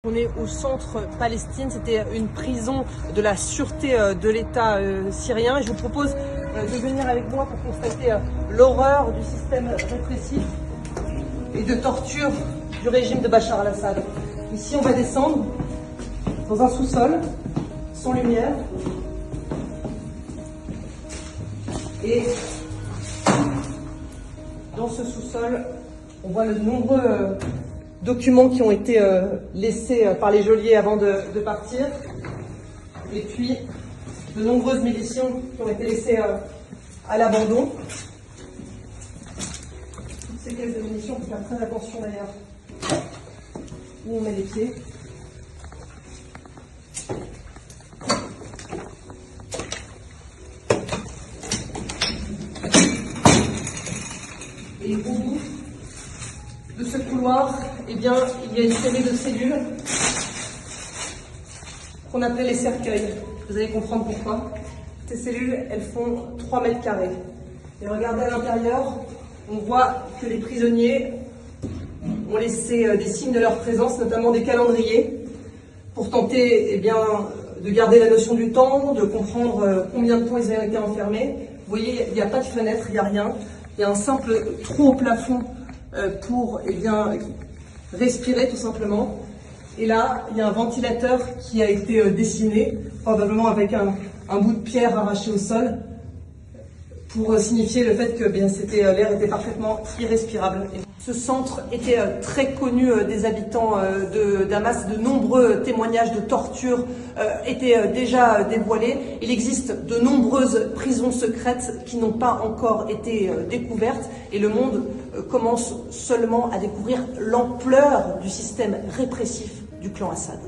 On est au centre Palestine, c'était une prison de la sûreté de l'État syrien et je vous propose de venir avec moi pour constater l'horreur du système répressif et de torture du régime de Bachar al-Assad. Ici on va descendre dans un sous-sol sans lumière et dans ce sous-sol on voit de nombreux documents qui ont été laissés par les geôliers avant de partir, et puis de nombreuses munitions qui ont été laissées à l'abandon. Toutes ces caisses de munitions, il faut faire très attention d'ailleurs où on met les pieds. Et au bout de ce couloir, eh bien, il y a une série de cellules qu'on appelait les cercueils. Vous allez comprendre pourquoi. Ces cellules, elles font 3 mètres carrés. Et regardez à l'intérieur, on voit que les prisonniers ont laissé des signes de leur présence, notamment des calendriers, pour tenter eh bien, de garder la notion du temps, de comprendre combien de temps ils ont été enfermés. Vous voyez, il n'y a pas de fenêtre, il n'y a rien. Il y a un simple trou au plafond pour eh bien, respirer tout simplement. Et là, il y a un ventilateur qui a été dessiné, probablement avec un bout de pierre arraché au sol, pour signifier le fait que l'air était parfaitement irrespirable. Et ce centre était très connu des habitants de Damas. De nombreux témoignages de torture étaient déjà dévoilés. Il existe de nombreuses prisons secrètes qui n'ont pas encore été découvertes et le monde commence seulement à découvrir l'ampleur du système répressif du clan Assad.